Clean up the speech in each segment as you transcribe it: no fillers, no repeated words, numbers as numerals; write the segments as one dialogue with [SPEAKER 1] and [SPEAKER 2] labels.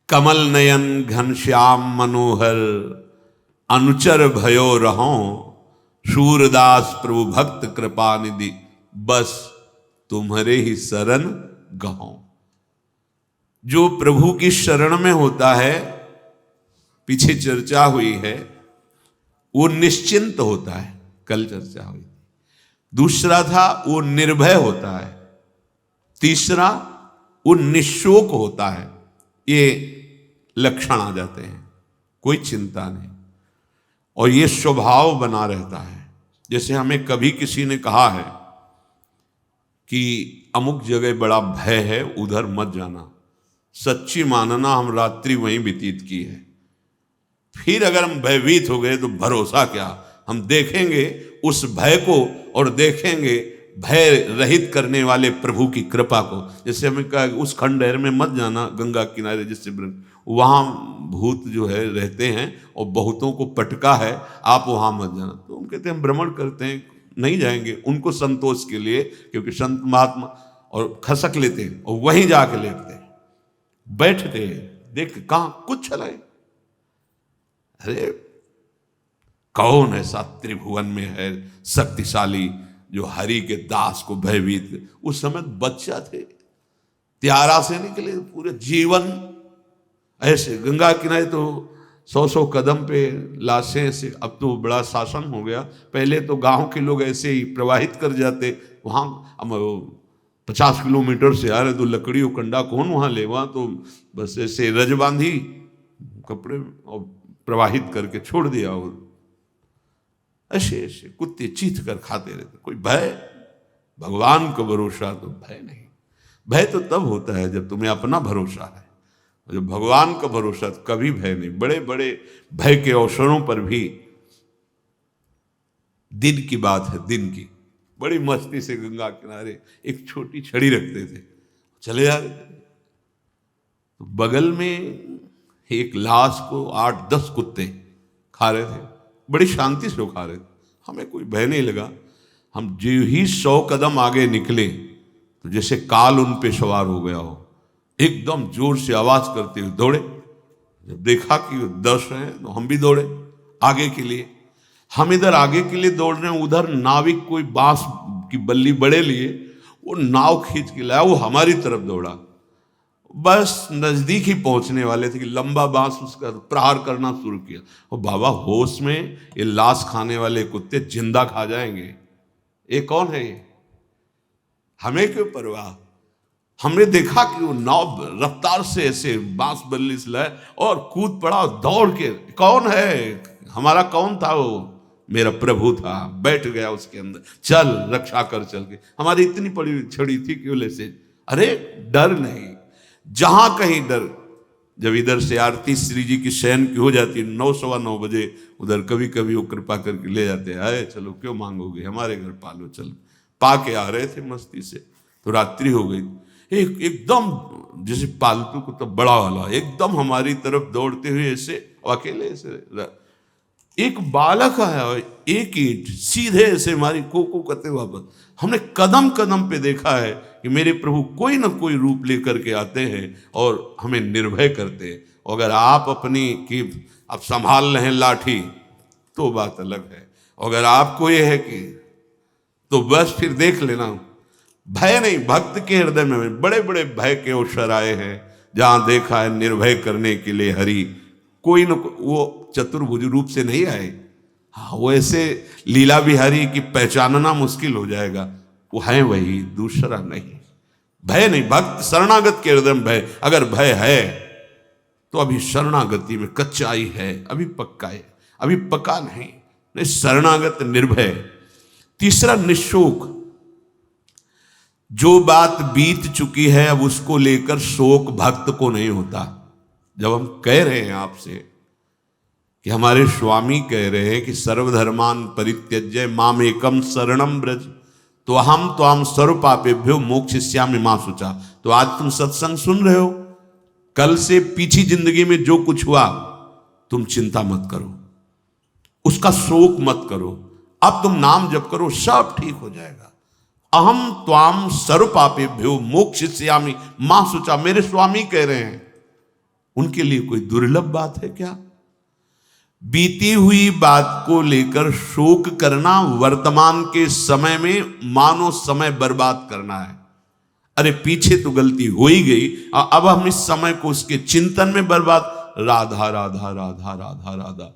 [SPEAKER 1] कमल नयन घनश्याम मनोहर, अनुचर भयो रहो, सूरदास प्रभु भक्त कृपा निधि, बस तुम्हारे ही शरण गहो। जो प्रभु की शरण में होता है, पीछे चर्चा हुई है, वो निश्चिंत होता है, कल चर्चा हुई। दूसरा था वो निर्भय होता है, तीसरा वो निशोक होता है। ये लक्षण आ जाते हैं, कोई चिंता नहीं, और ये स्वभाव बना रहता है। जैसे हमें कभी किसी ने कहा है कि अमुक जगह बड़ा भय है, उधर मत जाना, सच्ची मानना हम रात्रि वहीं व्यतीत की है। फिर अगर हम भयभीत हो गए तो भरोसा क्या, हम देखेंगे उस भय को और देखेंगे भय रहित करने वाले प्रभु की कृपा को। जैसे हमें कहा उस खंडहर में मत जाना, गंगा किनारे, जिससे वहाँ भूत जो है रहते हैं और बहुतों को पटका है, आप वहाँ मत जाना। तो हम कहते हैं हम भ्रमण करते हैं, नहीं जाएंगे, उनको संतोष के लिए, क्योंकि संत महात्मा और खसक लेते हैं और वहीं जाके लेटते हैं, बैठते हैं, देख कहाँ कुछ चलाए। अरे कौन ऐसा त्रिभुवन में है शक्तिशाली जो हरि के दास को भयभीत। उस समय बच्चा थे, त्यारा से निकले, पूरे जीवन ऐसे गंगा किनारे तो 100-100 कदम पे लाशें से। अब तो बड़ा शासन हो गया, पहले तो गांव के लोग ऐसे ही प्रवाहित कर जाते वहाँ। अब 50 किलोमीटर से आ रहे तो लकड़ी और कंडा कौन वहाँ ले, वहाँ तो बस ऐसे रज बांधी कपड़े और प्रवाहित करके छोड़ दिया। और ऐसे ऐसे कुत्ते चीथ कर खाते रहते, कोई भय। भगवान का भरोसा तो भय नहीं। भय तो तब होता है जब तुम्हें अपना भरोसा है, जब भगवान का भरोसा तो कभी भय नहीं। बड़े बड़े भय के अवसरों पर भी, दिन की बात है, दिन की, बड़ी मस्ती से गंगा किनारे एक छोटी छड़ी रखते थे, चले जा रहे थे, तो बगल में एक लाश को 8-10 कुत्ते खा रहे थे, बड़ी शांति से वो खा रहे थे। हमें कोई भय नहीं लगा। हम जो ही 100 कदम आगे निकले तो जैसे काल उन पे सवार हो गया हो, एकदम जोर से आवाज करते हुए दौड़े। जब देखा कि 10 हैं तो हम भी दौड़े आगे के लिए। हम इधर आगे के लिए दौड़ रहे हैं, उधर नाविक कोई बांस की बल्ली बड़े लिए, वो नाव खींच के लाया, वो हमारी तरफ दौड़ा। बस नजदीक ही पहुंचने वाले थे कि लंबा बांस उसका प्रहार करना शुरू किया। और बाबा होश में, ये लाश खाने वाले कुत्ते जिंदा खा जाएंगे, ये कौन है ये, हमें क्यों परवाह। हमने देखा कि वो नाव रफ्तार से ऐसे बांस बल्ली से लाए और कूद पड़ा दौड़ के। कौन है, हमारा कौन था वो, मेरा प्रभु था, बैठ गया उसके अंदर, चल रक्षा कर चल के। हमारी इतनी बड़ी छड़ी थी कि बोले से अरे डर नहीं, जहां कहीं डर। जब इधर से आरती श्री जी की शयन की हो जाती है 9-9:15 बजे, उधर कभी कभी वो कृपा करके ले जाते हैं, आए चलो क्यों मांगोगे, हमारे घर पालो। चल पा के आ रहे थे मस्ती से, तो रात्रि हो गई। एकदम जैसे पालतू को तो बड़ा वाला एकदम हमारी तरफ दौड़ते हुए ऐसे अकेले ऐसे, एक बालक आया, एक ईंट सीधे ऐसे हमारी को करते वापस। हमने कदम कदम पे देखा है कि मेरे प्रभु कोई ना कोई रूप लेकर के आते हैं और हमें निर्भय करते हैं। अगर आप अपनी की अब संभाल रहे हैं लाठी तो बात अलग है, अगर आपको ये है कि तो बस फिर देख लेना, भय नहीं। भक्त के हृदय में बड़े बड़े भय के अवसर आए हैं, जहां देखा है निर्भय करने के लिए हरि कोई न वो चतुर्भुज रूप से नहीं आए। हाँ, वो ऐसे लीला बिहारी की पहचानना मुश्किल हो जाएगा, वो है वही, दूसरा नहीं। भय नहीं, भक्त शरणागत के हृदय में भय। अगर भय है तो अभी शरणागति में कच्चाई है, अभी पक्का है, अभी पक्का नहीं शरणागत निर्भय। तीसरा निशोक, जो बात बीत चुकी है अब उसको लेकर शोक भक्त को नहीं होता। जब हम कह रहे हैं आपसे कि हमारे स्वामी कह रहे हैं कि सर्वधर्मान परित्यज्य माम एकम शरणम ब्रज, तो हम त्वाम सर्व पापेभ्यो मोक्षयिष्यामि मा शुचा। तो आज तुम सत्संग सुन रहे हो, कल से पीछी जिंदगी में जो कुछ हुआ तुम चिंता मत करो, उसका शोक मत करो, अब तुम नाम जप करो, सब ठीक हो जाएगा। अहम त्वाम सर्व पापेभ्यो मोक्षयिष्यामि मा शुचा, मेरे स्वामी कह रहे हैं। उनके लिए कोई दुर्लभ बात है क्या? बीती हुई बात को लेकर शोक करना वर्तमान के समय में मानो समय बर्बाद करना है। अरे पीछे तो गलती हो ही गई, अब हम इस समय को उसके चिंतन में बर्बाद। राधा राधा राधा राधा राधा।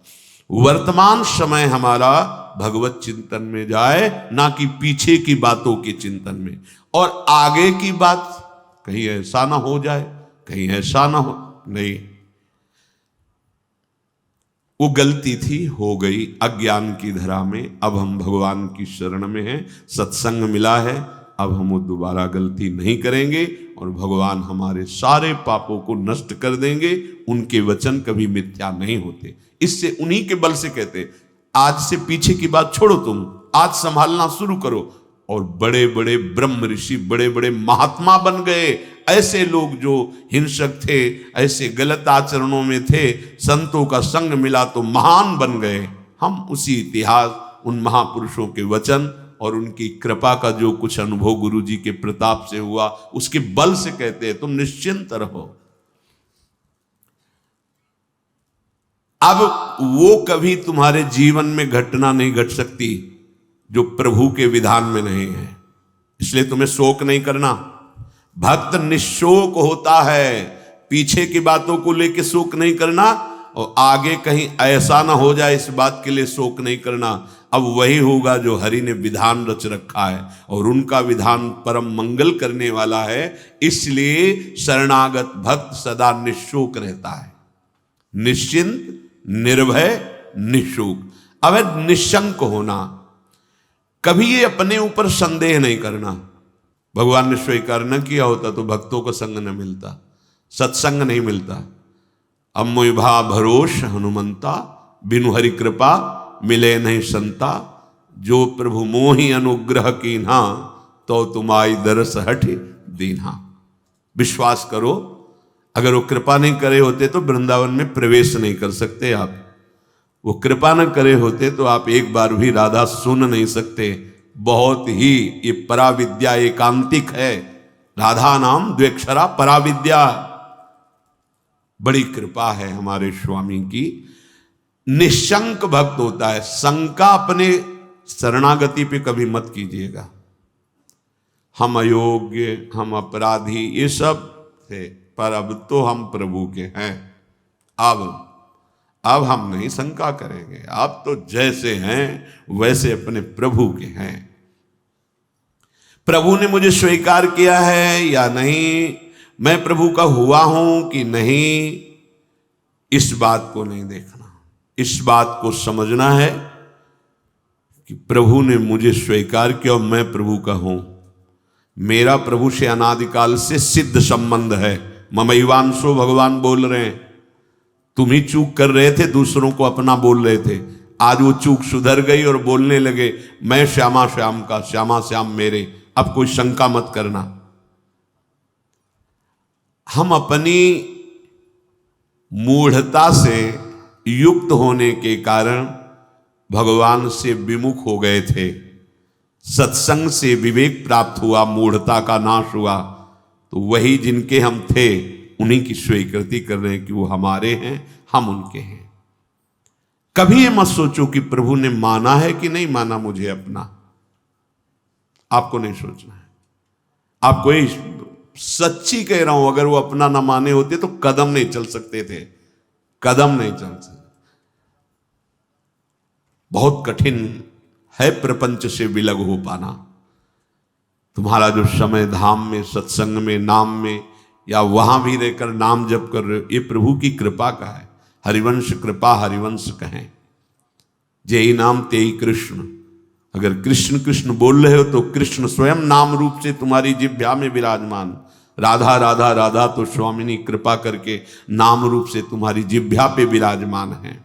[SPEAKER 1] वर्तमान समय हमारा भगवत चिंतन में जाए, ना कि पीछे की बातों के चिंतन में। और आगे की बात कहीं ऐसा ना हो जाए, कहीं ऐसा ना हो, नहीं, वो गलती थी, हो गई अज्ञान की धरा में। अब हम भगवान की शरण में हैं, सत्संग मिला है, अब हम वो दोबारा गलती नहीं करेंगे और भगवान हमारे सारे पापों को नष्ट कर देंगे। उनके वचन कभी मिथ्या नहीं होते। इससे उन्हीं के बल से कहते, आज से पीछे की बात छोड़ो, तुम आज संभालना शुरू करो। और बड़े बड़े ब्रह्म ऋषि, बड़े बड़े महात्मा बन गए। ऐसे लोग जो हिंसक थे, ऐसे गलत आचरणों में थे, संतों का संग मिला तो महान बन गए। हम उसी इतिहास, उन महापुरुषों के वचन और उनकी कृपा का जो कुछ अनुभव गुरु जी के प्रताप से हुआ, उसके बल से कहते हैं तुम निश्चिंत रहो। अब वो कभी तुम्हारे जीवन में घटना नहीं घट सकती जो प्रभु के विधान में नहीं है, इसलिए तुम्हें शोक नहीं करना। भक्त निशोक होता है, पीछे की बातों को लेकर शोक नहीं करना, और आगे कहीं ऐसा ना हो जाए इस बात के लिए शोक नहीं करना। अब वही होगा जो हरि ने विधान रच रखा है, और उनका विधान परम मंगल करने वाला है। इसलिए शरणागत भक्त सदा निशोक रहता है, निश्चिंत, निर्भय, निशोक। अब है निशंक होना, कभी ये अपने ऊपर संदेह नहीं करना। भगवान ने स्वीकार न किया होता तो भक्तों को संग न मिलता, सत्संग नहीं मिलता। अम्मुभा भरोस हनुमंता, बिनु हरि कृपा मिले नहीं संता। जो प्रभु मोहि अनुग्रह कीन्हा, तो तुम्हारी दरस हठ दीन्हा। विश्वास करो, अगर वो कृपा नहीं करे होते तो वृंदावन में प्रवेश नहीं कर सकते आप। वो कृपा न करे होते तो आप एक बार भी राधा सुन नहीं सकते। बहुत ही ये पराविद्या एकांतिक है, राधा नाम द्वेक्षरा पराविद्या। बड़ी कृपा है हमारे स्वामी की। निशंक भक्त होता है, शंका अपने शरणागति पे कभी मत कीजिएगा। हम अयोग्य, हम अपराधी, ये सब थे, पर अब तो हम प्रभु के हैं। अब हम नहीं शंका करेंगे, आप तो जैसे हैं वैसे अपने प्रभु के हैं। प्रभु ने मुझे स्वीकार किया है या नहीं, मैं प्रभु का हुआ हूं कि नहीं, इस बात को नहीं देखना। इस बात को समझना है कि प्रभु ने मुझे स्वीकार किया और मैं प्रभु का हूं। मेरा प्रभु से अनादिकाल से सिद्ध संबंध है। ममैवांशो भगवान बोल रहे हैं। तुम ही चूक कर रहे थे, दूसरों को अपना बोल रहे थे। आज वो चूक सुधर गई और बोलने लगे मैं श्यामा श्याम का, श्यामा श्याम मेरे। अब कोई शंका मत करना। हम अपनी मूढ़ता से युक्त होने के कारण भगवान से विमुख हो गए थे। सत्संग से विवेक प्राप्त हुआ, मूढ़ता का नाश हुआ, तो वही जिनके हम थे उन्हीं की स्वीकृति कर रहे हैं कि वो हमारे हैं, हम उनके हैं। कभी ये मत सोचो कि प्रभु ने माना है कि नहीं माना मुझे अपना। आपको नहीं सोचना है। आपको ही सच्ची कह रहा हूं, अगर वो अपना ना माने होते तो कदम नहीं चल सकते थे, कदम नहीं चल सकते। बहुत कठिन है प्रपंच से विलग हो पाना। तुम्हारा जो समय धाम में, सत्संग में, नाम में, या वहां भी रहकर नाम जप कर रहे हो, ये प्रभु की कृपा का है। हरिवंश कृपा हरिवंश कहें, जेई नाम तेई कृष्ण। अगर कृष्ण कृष्ण बोल रहे हो तो कृष्ण स्वयं नाम रूप से तुम्हारी जिह्वा में विराजमान। राधा राधा राधा तो स्वामिनी कृपा करके नाम रूप से तुम्हारी जिह्वा पे विराजमान है।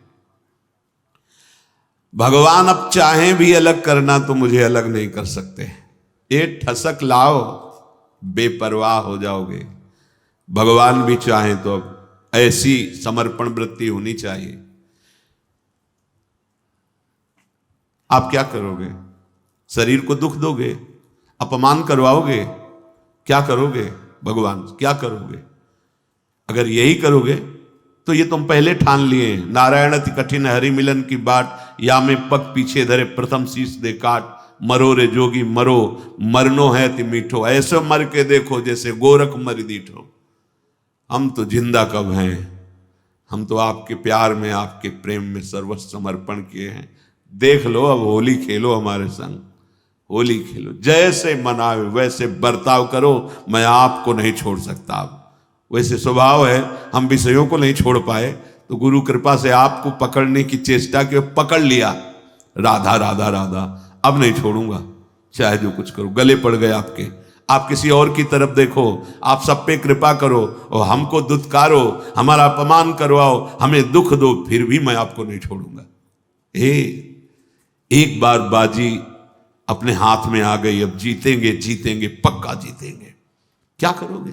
[SPEAKER 1] भगवान अब चाहें भी अलग करना तो मुझे अलग नहीं कर सकते। ये ठसक लाओ, बेपरवाह हो जाओगे। भगवान भी चाहें तो अब ऐसी समर्पण वृत्ति होनी चाहिए। आप क्या करोगे? शरीर को दुख दोगे, अपमान करवाओगे, क्या करोगे? भगवान क्या करोगे? अगर यही करोगे तो ये तुम पहले ठान लिए, नारायण अति कठिन हरि मिलन की बाट, या में पग पीछे धरे प्रथम शीश दे काट, मरो रे जोगी मरो, मरनो है ति मीठो, ऐसे मर के देखो जैसे गोरख मर दीठो। हम तो जिंदा कब हैं, हम तो आपके प्यार में, आपके प्रेम में सर्वस्व समर्पण किए हैं। देख लो, अब होली खेलो हमारे संग, होली खेलो, जैसे मनावे वैसे बर्ताव करो, मैं आपको नहीं छोड़ सकता। अब वैसे स्वभाव है, हम विषयों को नहीं छोड़ पाए, तो गुरु कृपा से आपको पकड़ने की चेष्टा की, पकड़ लिया, राधा राधा राधा, अब नहीं छोड़ूंगा, चाहे जो कुछ करो। गले पड़ गए आपके, आप किसी और की तरफ देखो, आप सब पे कृपा करो और हमको दुत्कारो, हमारा अपमान करवाओ, हमें दुख दो, फिर भी मैं आपको नहीं छोड़ूंगा। एक बार बाजी अपने हाथ में आ गई, अब जीतेंगे जीतेंगे, पक्का जीतेंगे। क्या करोगे?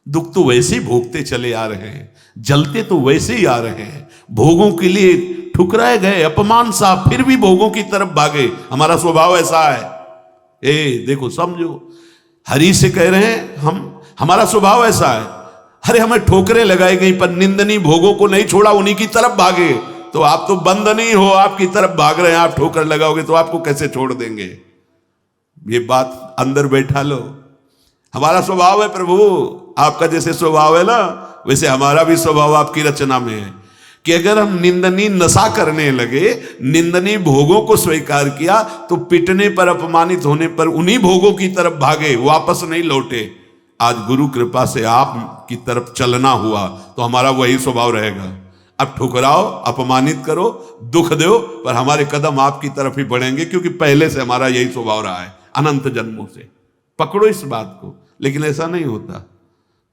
[SPEAKER 1] दुख तो वैसे ही भोगते चले आ रहे हैं, जलते तो वैसे ही आ रहे हैं, भोगों के लिए ठुकराए गए, अपमान सा, फिर भी भोगों की तरफ भागे। हमारा स्वभाव ऐसा है। देखो, समझो, हरि से कह रहे हैं हम, हमारा स्वभाव ऐसा है। अरे हमें ठोकरें लगाई गई पर निंदनीय भोगों को नहीं छोड़ा, उन्हीं की तरफ भागे। तो आप तो बंद नहीं हो, आपकी तरफ भाग रहे हैं, आप ठोकर लगाओगे तो आपको कैसे छोड़ देंगे? ये बात अंदर बैठा लो। हमारा स्वभाव है प्रभु, आपका जैसे स्वभाव है ना, वैसे हमारा भी स्वभाव आपकी रचना में है कि अगर हम निंदनीय नशा करने लगे, निंदनीय भोगों को स्वीकार किया, तो पिटने पर, अपमानित होने पर उन्हीं भोगों की तरफ भागे, वापस नहीं लौटे। आज गुरु कृपा से आप की तरफ चलना हुआ तो हमारा वही स्वभाव रहेगा। अब ठुकराओ, अपमानित करो, दुख दो, पर हमारे कदम आपकी तरफ ही बढ़ेंगे, क्योंकि पहले से हमारा यही स्वभाव रहा है, अनंत जन्मों से। पकड़ो इस बात को। लेकिन ऐसा नहीं होता।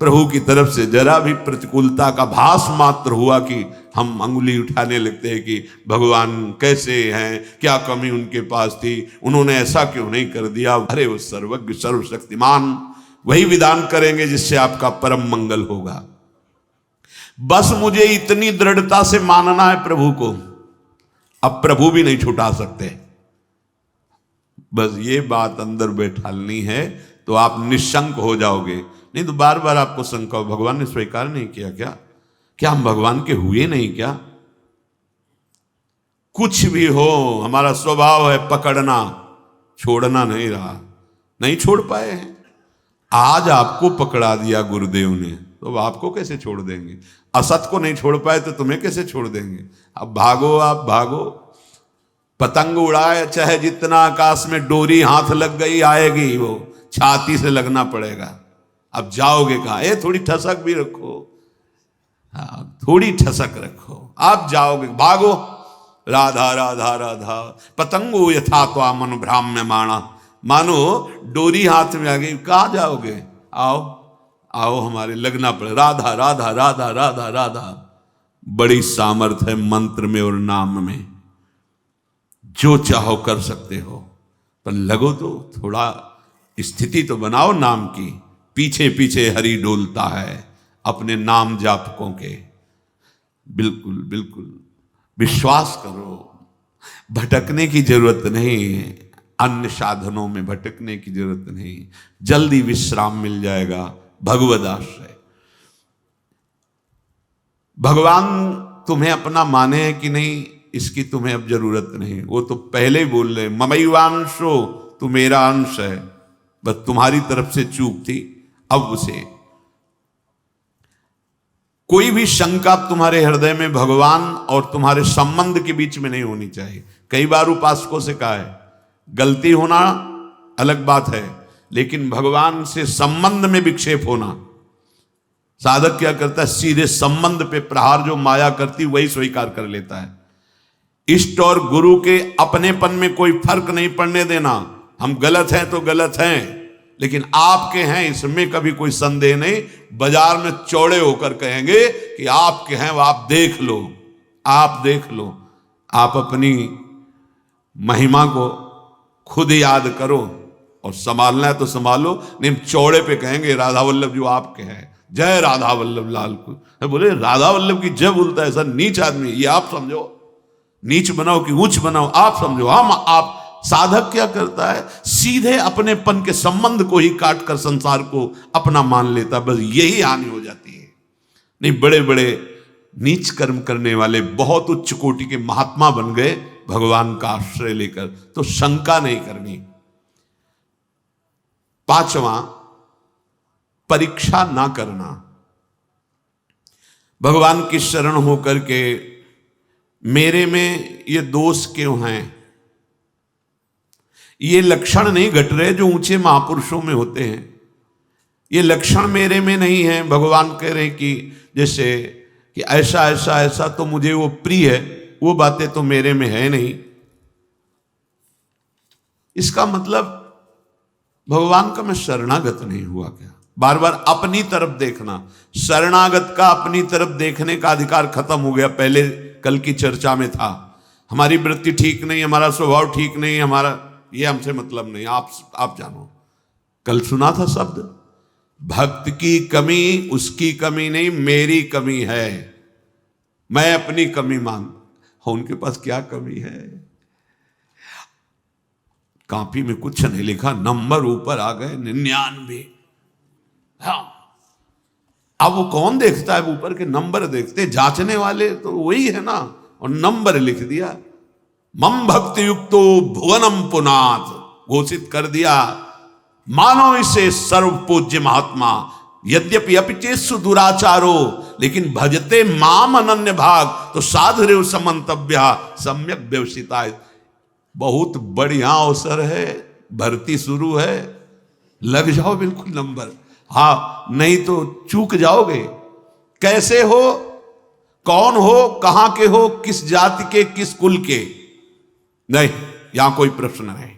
[SPEAKER 1] प्रभु की तरफ से जरा भी प्रतिकूलता का भास मात्र हुआ कि हम अंगुली उठाने लगते हैं कि भगवान कैसे हैं, क्या कमी उनके पास थी, उन्होंने ऐसा क्यों नहीं कर दिया। अरे वो सर्वज्ञ सर्वशक्तिमान वही विधान करेंगे जिससे आपका परम मंगल होगा। बस मुझे इतनी दृढ़ता से मानना है प्रभु को, अब प्रभु भी नहीं छुटा सकते। बस ये बात अंदर बैठालनी है तो आप निशंक हो जाओगे। नहीं तो बार बार आपको शंका, भगवान ने स्वीकार नहीं किया क्या? क्या हम भगवान के हुए नहीं क्या? कुछ भी हो, हमारा स्वभाव है पकड़ना, छोड़ना नहीं रहा, नहीं छोड़ पाए हैं। आज आपको पकड़ा दिया गुरुदेव ने, तो आपको कैसे छोड़ देंगे? असत को नहीं छोड़ पाए तो तुम्हें कैसे छोड़ देंगे? अब भागो, आप भागो, पतंग उड़ाए चाहे जितना आकाश में, डोरी हाथ लग गई आएगी, वो छाती से लगना पड़ेगा। अब जाओगे कहाँ? थोड़ी ठसक भी रखो, हाँ थोड़ी ठसक रखो, आप जाओगे, भागो। राधा राधा राधा पतंगो यथा त्वा मनु भ्राम्य माणा, मानो डोरी हाथ में आ गई, कहाँ जाओगे? आओ आओ, हमारे लगना पड़े। राधा राधा राधा राधा राधा। बड़ी सामर्थ्य है मंत्र में और नाम में, जो चाहो कर सकते हो, पर लगो तो, थोड़ा स्थिति तो बनाओ नाम की। पीछे पीछे हरि डोलता है अपने नाम जापकों के। बिल्कुल बिल्कुल विश्वास करो, भटकने की जरूरत नहीं, अन्य साधनों में भटकने की जरूरत नहीं, जल्दी विश्राम मिल जाएगा भगवद आश्रय। भगवान तुम्हें अपना माने है कि नहीं, इसकी तुम्हें अब जरूरत नहीं। वो तो पहले ही बोल रहे, ममैवांशो, तू मेरा अंश है, बस तुम्हारी तरफ से चूक थी। अब उसे कोई भी शंका तुम्हारे हृदय में भगवान और तुम्हारे संबंध के बीच में नहीं होनी चाहिए। कई बार उपासकों से कहा है, गलती होना अलग बात है, लेकिन भगवान से संबंध में विक्षेप होना, साधक क्या करता है, सीधे संबंध पे प्रहार जो माया करती वही स्वीकार कर लेता है। इष्ट और गुरु के अपनेपन में कोई फर्क नहीं पड़ने देना। हम गलत हैं तो गलत हैं, लेकिन आपके हैं इसमें कभी कोई संदेह नहीं। बाजार में चौड़े होकर कहेंगे कि आपके हैं, वो आप देख लो, आप देख लो। आप अपनी महिमा को खुद याद करो और संभालना है तो संभालो, नहीं चौड़े पे कहेंगे राधा वल्लभ जो आपके हैं, जय राधा वल्लभ लाल को। बोले राधा वल्लभ की जय बोलता है ऐसा नीच आदमी, ये आप समझो, नीच बनाओ कि ऊंच बनाओ आप समझो। हम आप साधक क्या करता है, सीधे अपनेपन के संबंध को ही काट कर संसार को अपना मान लेता, बस यही हानि हो जाती है। नहीं, बड़े बड़े नीच कर्म करने वाले बहुत उच्च कोटि के महात्मा बन गए भगवान का आश्रय लेकर, तो शंका नहीं करनी। पांचवा, परीक्षा ना करना। भगवान की शरण होकर के मेरे में ये दोष क्यों हैं, ये लक्षण नहीं घट रहे जो ऊंचे महापुरुषों में होते हैं, ये लक्षण मेरे में नहीं है। भगवान कह रहे कि जैसे कि ऐसा ऐसा ऐसा तो मुझे वो प्रिय है, वो बातें तो मेरे में है नहीं। इसका मतलब भगवान का मैं शरणागत नहीं हुआ क्या? बार बार अपनी तरफ देखना, शरणागत का अपनी तरफ देखने का अधिकार खत्म हो गया। पहले कल की चर्चा में था, हमारी वृत्ति ठीक नहीं, हमारा स्वभाव ठीक नहीं, हमारा ये हमसे मतलब नहीं, आप जानो। कल सुना था शब्द, भक्त की कमी उसकी कमी नहीं, मेरी कमी है। मैं अपनी कमी मान, उनके पास क्या कमी है? कॉपी में कुछ नहीं लिखा, नंबर ऊपर आ गए 99। हाँ, अब वो कौन देखता है? ऊपर के नंबर देखते, जांचने वाले तो वही है ना, और नंबर लिख दिया। मम भक्ति युक्तो भुवनम पुनाथ घोषित कर दिया, मानो इसे सर्व पूज्य महात्मा, यद्यपि अपिचेसु दुराचारो, लेकिन भजते माम अनन्य भाग, तो साधुरेव समंतव्य सम्यक व्यवसिता। बहुत बढ़िया अवसर है, भर्ती शुरू है, लग जाओ बिल्कुल नंबर। हाँ, नहीं तो चूक जाओगे। कैसे हो, कौन हो, कहां के हो, किस जाति के, किस कुल के, नहीं, यहां कोई प्रश्न नहीं।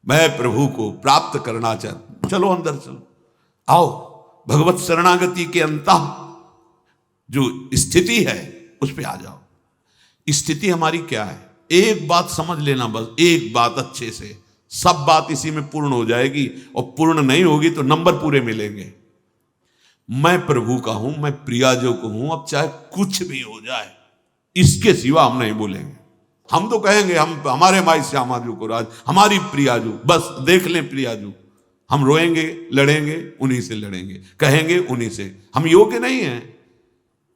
[SPEAKER 1] मैं प्रभु को प्राप्त करना चाहता हूं, चलो अंदर चलो, आओ भगवत शरणागति के अंतः जो स्थिति है उस पे आ जाओ। स्थिति हमारी क्या है? एक बात समझ लेना, बस एक बात अच्छे से, सब बात इसी में पूर्ण हो जाएगी, और पूर्ण नहीं होगी तो नंबर पूरे मिलेंगे। मैं प्रभु का हूं, मैं प्रियाजू को हूं, अब चाहे कुछ भी हो जाए, इसके सिवा हम नहीं बोलेंगे। हम तो कहेंगे हम हमारे माई श्यामाजू को राज, हमारी प्रियाजू, बस देख लें प्रियाजू। हम रोएंगे, लड़ेंगे, उन्हीं से लड़ेंगे, कहेंगे उन्हीं से। हम योग्य नहीं हैं,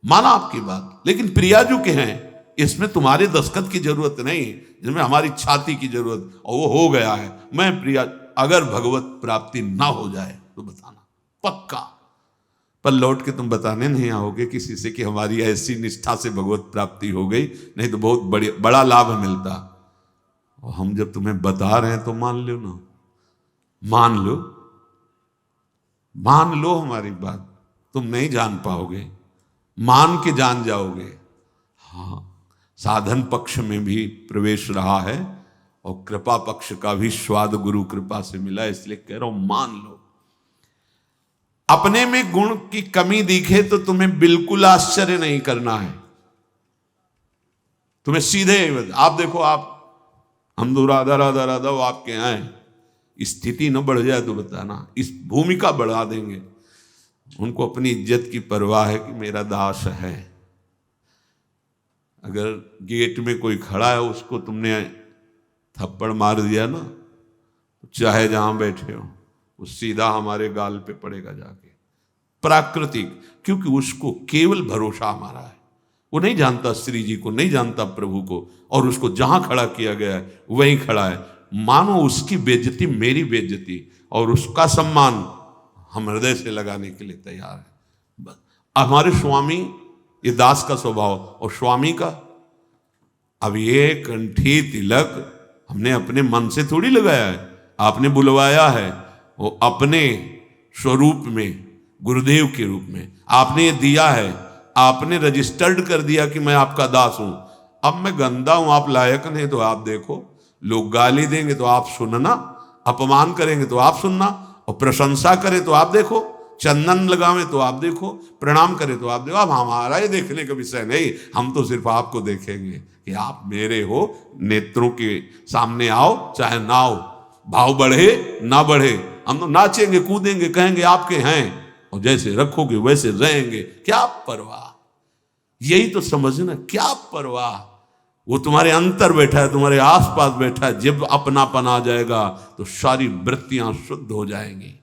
[SPEAKER 1] माना आपकी बात, लेकिन प्रियाजू के हैं, इसमें तुम्हारे दस्तखत की जरूरत नहीं, जिसमें हमारी छाती की जरूरत, और वो हो गया है। मैं प्रिया, अगर भगवत प्राप्ति ना हो जाए तो बताना पक्का, पर लौट के तुम बताने नहीं आओगे किसी से कि हमारी ऐसी निष्ठा से भगवत प्राप्ति हो गई, नहीं तो बहुत बड़ा लाभ मिलता। और हम जब तुम्हें बता रहे हैं तो मान लो ना, मान लो हमारी बात। तुम नहीं जान पाओगे, मान के जान जाओगे। हाँ, साधन पक्ष में भी प्रवेश रहा है, और कृपा पक्ष का भी स्वाद गुरु कृपा से मिला, इसलिए कह रहा हूं मान लो। अपने में गुण की कमी दिखे तो तुम्हें बिल्कुल आश्चर्य नहीं करना है। तुम्हें सीधे आप देखो, आप हम तो राधा राधा राधा, वो आपके यहां है, स्थिति न बढ़ जाए तो बताना, इस भूमिका बढ़ा देंगे। उनको अपनी इज्जत की परवाह है कि मेरा दास है। अगर गेट में कोई खड़ा है, उसको तुमने थप्पड़ मार दिया ना, तो चाहे जहां बैठे हो, वो सीधा हमारे गाल पे पड़ेगा जाके। प्राकृतिक, क्योंकि उसको केवल भरोसा हमारा है। वो नहीं जानता श्री जी को, नहीं जानता प्रभु को, और उसको जहां खड़ा किया गया है वहीं खड़ा है। मानो उसकी बेइज्जती मेरी बेइज्जती, और उसका सम्मान हम हृदय से लगाने के लिए तैयार है। बस हमारे स्वामी, ये दास का स्वभाव, और स्वामी का, अब ये कंठी तिलक हमने अपने मन से थोड़ी लगाया है, आपने बुलवाया है, वो अपने स्वरूप में, गुरुदेव के रूप में आपने ये दिया है। आपने रजिस्टर्ड कर दिया कि मैं आपका दास हूं। अब मैं गंदा हूं, आप लायक नहीं, तो आप देखो, लोग गाली देंगे तो आप सुनना, अपमान करेंगे तो आप सुनना, और प्रशंसा करें तो आप देखो, चंदन लगावे तो आप देखो, प्रणाम करें तो आप देखो। अब हमारा ये देखने का विषय नहीं, हम तो सिर्फ आपको देखेंगे कि आप मेरे हो। नेत्रों के सामने आओ चाहे ना आओ, भाव बढ़े ना बढ़े, हम तो नाचेंगे, कूदेंगे, कहेंगे आपके हैं, और जैसे रखोगे वैसे रहेंगे। क्या परवाह, यही तो समझना, क्या परवाह। वो तुम्हारे अंतर बैठा है, तुम्हारे आसपास बैठा है। जब अपनापन आ जाएगा तो सारी वृत्तियां शुद्ध हो जाएंगी,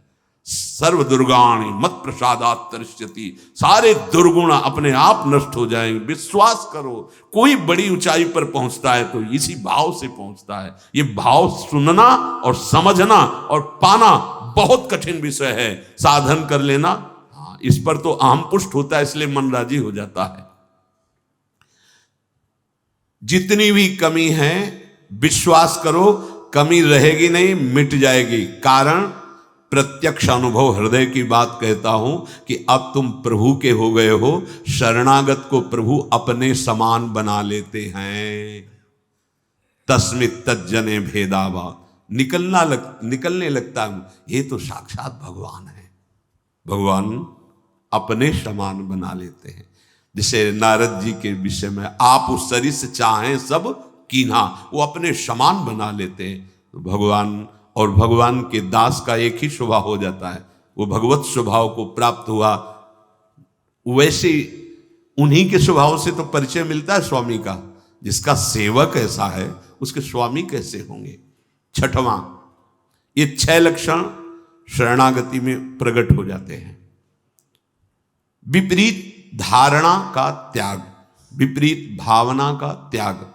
[SPEAKER 1] सर्व दुर्गाणी मत प्रसादात तरिष्यति, सारे दुर्गुण अपने आप नष्ट हो जाएंगे। विश्वास करो, कोई बड़ी ऊंचाई पर पहुंचता है तो इसी भाव से पहुंचता है। ये भाव सुनना और समझना और पाना बहुत कठिन विषय है। साधन कर लेना, हाँ, इस पर तो अहम पुष्ट होता है, इसलिए मन राजी हो जाता है। जितनी भी कमी है विश्वास करो, कमी रहेगी नहीं, मिट जाएगी। कारण प्रत्यक्ष अनुभव हृदय की बात कहता हूं कि अब तुम प्रभु के हो गए हो। शरणागत को प्रभु अपने समान बना लेते हैं। तस्मित तज्जने भेदावा, निकलने लगता है, ये तो साक्षात भगवान है। भगवान अपने समान बना लेते हैं। जैसे नारद जी के विषय में, आप उस शरीर से चाहें सब कीन्हा, वो अपने समान बना लेते हैं। तो भगवान और भगवान के दास का एक ही स्वभाव हो जाता है, वो भगवत स्वभाव को प्राप्त हुआ। वैसे उन्हीं के स्वभाव से तो परिचय मिलता है स्वामी का। जिसका सेवक ऐसा है उसके स्वामी कैसे होंगे। छठवां, ये 6 लक्षण शरणागति में प्रकट हो जाते हैं। विपरीत धारणा का त्याग, विपरीत भावना का त्याग।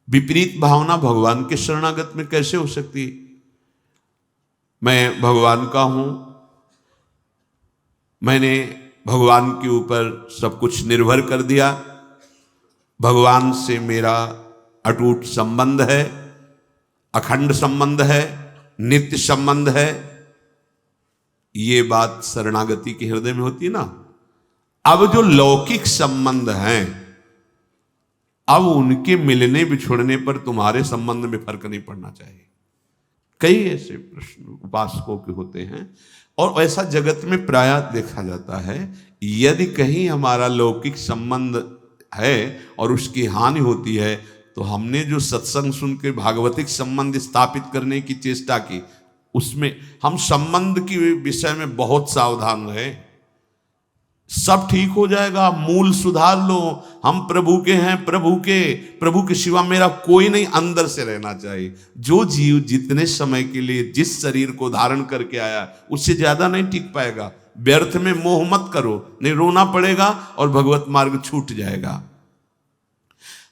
[SPEAKER 1] विपरीत भावना भगवान के शरणागत में कैसे हो सकती है। मैं भगवान का हूं, मैंने भगवान के ऊपर सब कुछ निर्भर कर दिया, भगवान से मेरा अटूट संबंध है, अखंड संबंध है, नित्य संबंध है। ये बात शरणागति के हृदय में होती है ना। अब जो लौकिक संबंध हैं, अब उनके मिलने बिछुड़ने पर तुम्हारे संबंध में फर्क नहीं पड़ना चाहिए। कई ऐसे प्रश्न उपासकों के होते हैं और ऐसा जगत में प्रायः देखा जाता है। यदि कहीं हमारा लौकिक संबंध है और उसकी हानि होती है तो हमने जो सत्संग सुन के भागवतिक संबंध स्थापित करने की चेष्टा की, उसमें हम संबंध के विषय में बहुत सावधान रहे। सब ठीक हो जाएगा, मूल सुधार लो। हम प्रभु के हैं, प्रभु के सिवा मेरा कोई नहीं, अंदर से रहना चाहिए। जो जीव जितने समय के लिए जिस शरीर को धारण करके आया उससे ज्यादा नहीं टिक पाएगा। व्यर्थ में मोह मत करो, नहीं रोना पड़ेगा और भगवत मार्ग छूट जाएगा।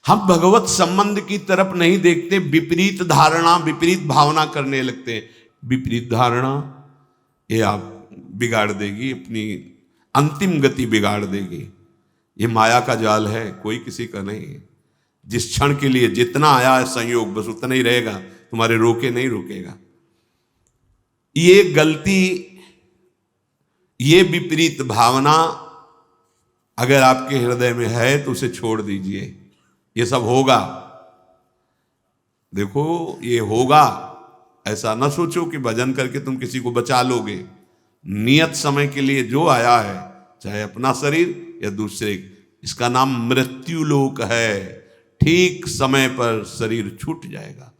[SPEAKER 1] हम भगवत संबंध की तरफ नहीं देखते, विपरीत धारणा विपरीत भावना करने लगते हैं। विपरीत धारणा ये आप बिगाड़ देगी, अपनी अंतिम गति बिगाड़ देगी। ये माया का जाल है, कोई किसी का नहीं। जिस क्षण के लिए जितना आया है संयोग, बस उतना ही रहेगा, तुम्हारे रोके नहीं रोकेगा। ये गलती, ये विपरीत भावना अगर आपके हृदय में है तो उसे छोड़ दीजिए। ये सब होगा, देखो ये होगा। ऐसा ना सोचो कि भजन करके तुम किसी को बचा लोगे। नियत समय के लिए जो आया है, चाहे अपना शरीर या दूसरे, इसका नाम मृत्यु लोक है। ठीक समय पर शरीर छूट जाएगा।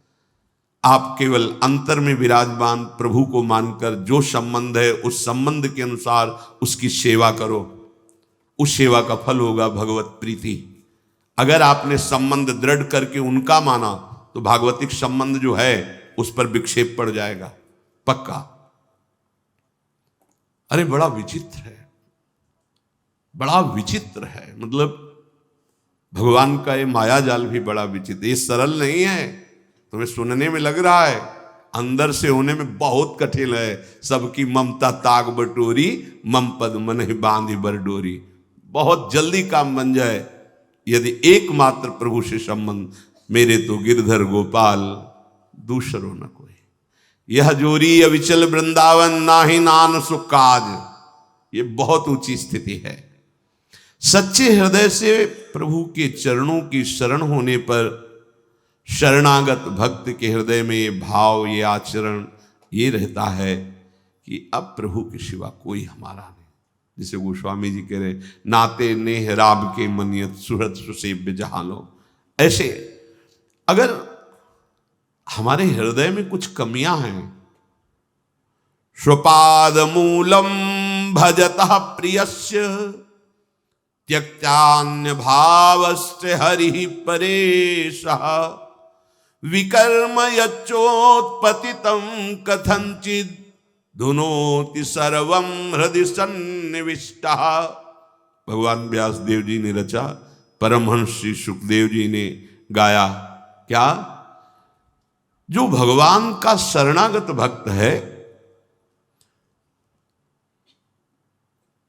[SPEAKER 1] आप केवल अंतर में विराजमान प्रभु को मानकर जो संबंध है उस संबंध के अनुसार उसकी सेवा करो। उस सेवा का फल होगा भगवत प्रीति। अगर आपने संबंध दृढ़ करके उनका माना तो भागवतिक संबंध जो है उस पर विक्षेप पड़ जाएगा, पक्का। अरे बड़ा विचित्र है, बड़ा विचित्र है। मतलब भगवान का ये माया जाल भी बड़ा विचित्र। ये सरल नहीं है, तुम्हें सुनने में लग रहा है, अंदर से होने में बहुत कठिन है। सबकी ममता ताग बटोरी, मम पद मन ही बांधी बरडोरी। बहुत जल्दी काम बन जाए यदि एकमात्र प्रभु से संबंध। मेरे तो गिरधर गोपाल दूसरो न कोई, यह जोरी अविचल वृंदावन, नाही नान सुख काज। ये बहुत ऊंची स्थिति है। सच्चे हृदय से प्रभु के चरणों की शरण होने पर शरणागत भक्त के हृदय में ये भाव, ये आचरण ये रहता है कि अब प्रभु के सिवा कोई हमारा नहीं। जिसे गोस्वामी जी कह रहे, नाते नेह राब के मनियत सुहृद सुसेव्य जहालो। ऐसे अगर हमारे हृदय में कुछ कमियां हैं, स्वपाद मूलम भजतः प्रियस्य त्यक्त्यान्य भावस्य हरि परेशः, विकर्म यच्चोत्पतितं कथंचित् धुनोति सर्वम हृदय सन्निविष्टा। भगवान व्यास देव जी ने रचा, परमहंस श्री सुखदेव जी ने गाया। क्या? जो भगवान का शरणागत भक्त है,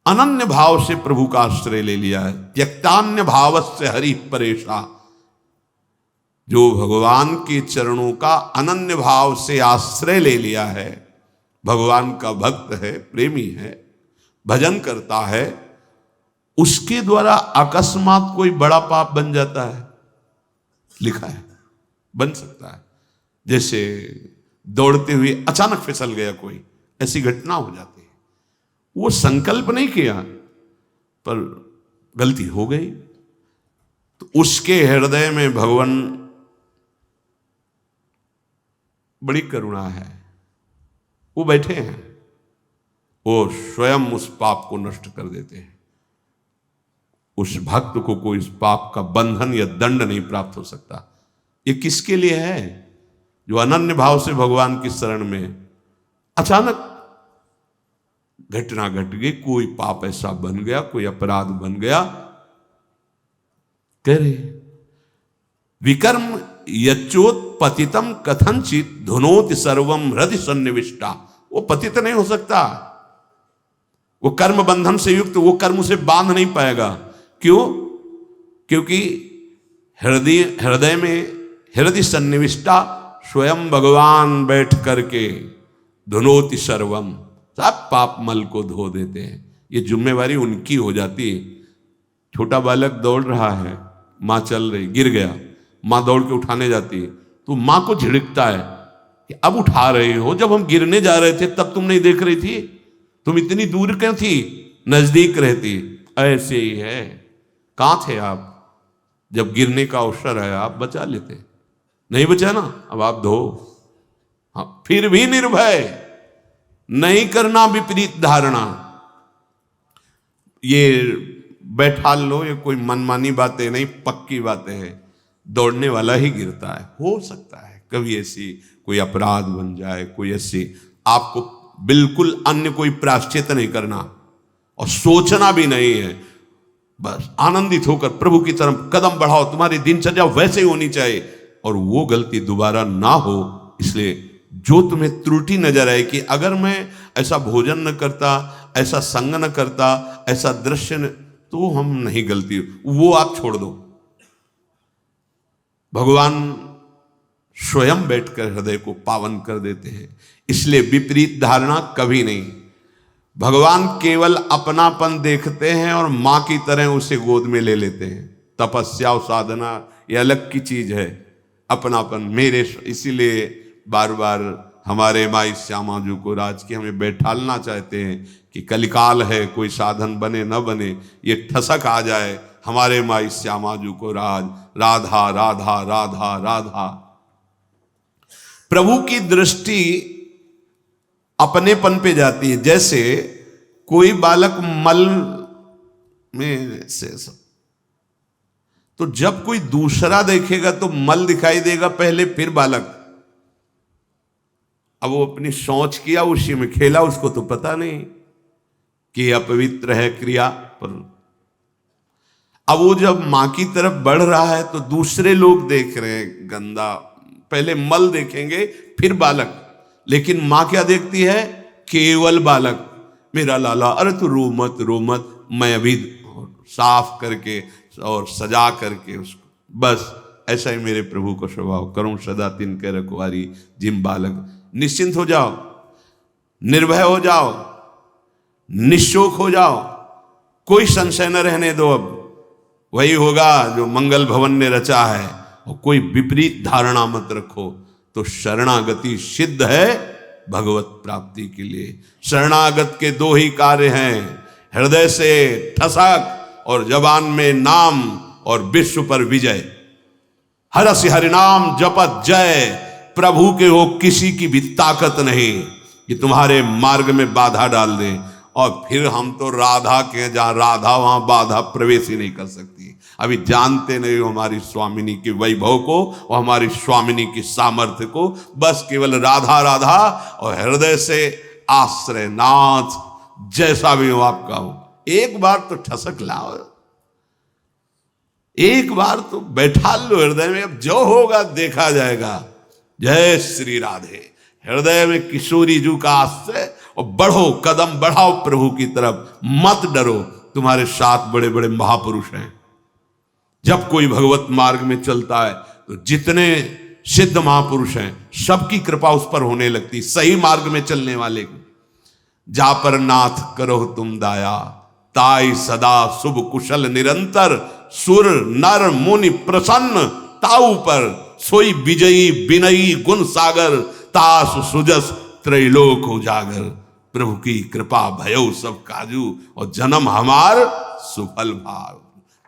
[SPEAKER 1] अनन्य भाव से प्रभु का आश्रय ले लिया है, त्यक्तान्य भावस्य हरि परेशा। जो भगवान के चरणों का अनन्य भाव से आश्रय ले लिया है, भगवान का भक्त है, प्रेमी है, भजन करता है, उसके द्वारा अकस्मात कोई बड़ा पाप बन जाता है। लिखा है बन सकता है। जैसे दौड़ते हुए अचानक फिसल गया कोई, ऐसी घटना हो जाती है। वो संकल्प नहीं किया पर गलती हो गई, तो उसके हृदय में भगवान बड़ी करुणा है। वो बैठे हैं, वो स्वयं उस पाप को नष्ट कर देते हैं। उस भक्त को कोई इस पाप का बंधन या दंड नहीं प्राप्त हो सकता। ये किसके लिए है? जो अनन्य भाव से भगवान की शरण में अचानक घटना घट गई, कोई पाप ऐसा बन गया, कोई अपराध बन गया। कह रहे विकर्म यच्चोत पतितम कथनचित धुनोति सर्वम हृदय सन्निविष्टा। वो पतित नहीं हो सकता, वो कर्म बंधन से युक्त, वो कर्म उसे बांध नहीं पाएगा। क्यों? क्योंकि हृदय में हृदय सन्निविष्टा स्वयं भगवान बैठ करके धुनोति सर्वम, सब पाप मल को धो देते हैं। ये जिम्मेवारी उनकी हो जाती है। छोटा बालक दौड़ रहा है, माँ चल रही, गिर गया, माँ दौड़ के उठाने जाती है, तो माँ को झिड़कता है कि अब उठा रहे हो, जब हम गिरने जा रहे थे तब तुम नहीं देख रही थी, तुम इतनी दूर क्यों थी, नजदीक रहती। ऐसे ही है, कहाँ थे आप जब गिरने का अवसर है, आप बचा लेते, नहीं बचा ना, अब आप धो। हाँ, फिर भी निर्भय, नहीं करना विपरीत धारणा। ये बैठा लो, ये कोई मनमानी बातें नहीं, पक्की बातें हैं। दौड़ने वाला ही गिरता है। हो सकता है कभी ऐसी कोई अपराध बन जाए, कोई ऐसी, आपको बिल्कुल अन्य कोई प्रायश्चित नहीं करना और सोचना भी नहीं है। बस आनंदित होकर प्रभु की तरफ कदम बढ़ाओ, तुम्हारी दिनचर्या वैसे ही होनी चाहिए और वो गलती दोबारा ना हो। इसलिए जो तुम्हें त्रुटि नजर आए कि अगर मैं ऐसा भोजन न करता, ऐसा संग न करता, ऐसा दृश्य न, तो हम नहीं, गलती वो आप छोड़ दो। भगवान स्वयं बैठकर हृदय को पावन कर देते हैं। इसलिए विपरीत धारणा कभी नहीं। भगवान केवल अपनापन देखते हैं और मां की तरह उसे गोद में ले लेते हैं। तपस्या और साधना ये अलग की चीज है, अपनापन मेरे। इसीलिए बार बार हमारे माई श्यामा जी को राज की हमें बैठालना चाहते हैं कि कलिकाल है, कोई साधन बने न बने, ये ठसक आ जाए, हमारे माई श्यामा जी को राज, राधा राधा राधा राधा। प्रभु की दृष्टि अपनेपन पे जाती है। जैसे कोई बालक मल में से, तो जब कोई दूसरा देखेगा तो मल दिखाई देगा पहले, फिर बालक। अब वो अपनी सोच किया, उसी में खेला, उसको तो पता नहीं कि अपवित्र है क्रिया पर। अब वो जब मां की तरफ बढ़ रहा है तो दूसरे लोग देख रहे हैं गंदा, पहले मल देखेंगे फिर बालक, लेकिन मां क्या देखती है? केवल बालक। मेरा लाला, अरे तू रो मत रो मत, मैं अभी साफ करके और सजा करके उसको, बस ऐसा ही मेरे प्रभु को स्वभाव करूं सदा तिनके रखवारी जिम बालक। निश्चिंत हो जाओ, निर्भय हो जाओ, निशोक हो जाओ, कोई संशय न रहने दो। अब वही होगा जो मंगल भवन ने रचा है, और कोई विपरीत धारणा मत रखो। तो शरणागति सिद्ध है भगवत प्राप्ति के लिए। शरणागत के दो ही कार्य हैं, हृदय से ठसक और जबान में नाम और विश्व पर विजय। हरसि हरिनाम जपत जय, प्रभु के हो किसी की भी ताकत नहीं कि तुम्हारे मार्ग में बाधा डाल दे। और फिर हम तो राधा के, जहां राधा वहां बाधा प्रवेश ही नहीं कर सकती। अभी जानते नहीं हो हमारी स्वामिनी के वैभव को और हमारी स्वामिनी की सामर्थ्य को। बस केवल राधा राधा और हृदय से आश्रय नाथ, जैसा भी हो आपका हो, एक बार तो ठसक लाओ, एक बार तो बैठा लो हृदय में, अब जो होगा देखा जाएगा। जय श्री राधे। हृदय में किशोरी जू का आश्रय, और बढ़ो, कदम बढ़ाओ प्रभु की तरफ, मत डरो, तुम्हारे साथ बड़े बड़े महापुरुष हैं। जब कोई भगवत मार्ग में चलता है तो जितने सिद्ध महापुरुष हैं सबकी कृपा उस पर होने लगती, सही मार्ग में चलने वाले की। जा पर नाथ करो तुम दाया, ताई सदा शुभ कुशल निरंतर, सुर नर मुनि प्रसन्न ताऊ पर, सोई विजयी विनयी गुण सागर, तास सुजस त्रैलोक उजागर। प्रभु की कृपा भयो सब काजू, और जन्म हमार सुफल भाव।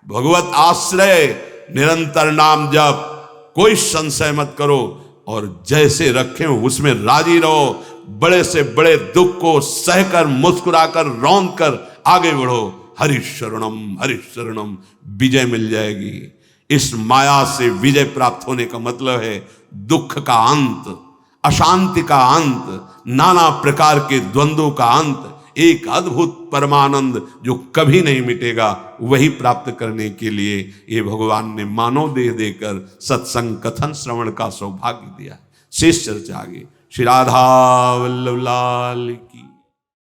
[SPEAKER 1] भगवत आश्रय, निरंतर नाम जप, कोई संशय मत करो, और जैसे रखे हो उसमें राजी रहो। बड़े से बड़े दुख को सहकर, मुस्कुराकर, रौंद कर आगे बढ़ो। हरि शरणम, विजय मिल जाएगी। इस माया से विजय प्राप्त होने का मतलब है दुख का अंत, अशांति का अंत, नाना प्रकार के द्वंद्वों का अंत, एक अद्भुत परमानंद जो कभी नहीं मिटेगा, वही प्राप्त करने के लिए ये भगवान ने मानव देह देकर सत्संग कथन श्रवण का सौभाग्य दिया। शेष चर्चा आगे। श्री राधा वल्लभ लाल।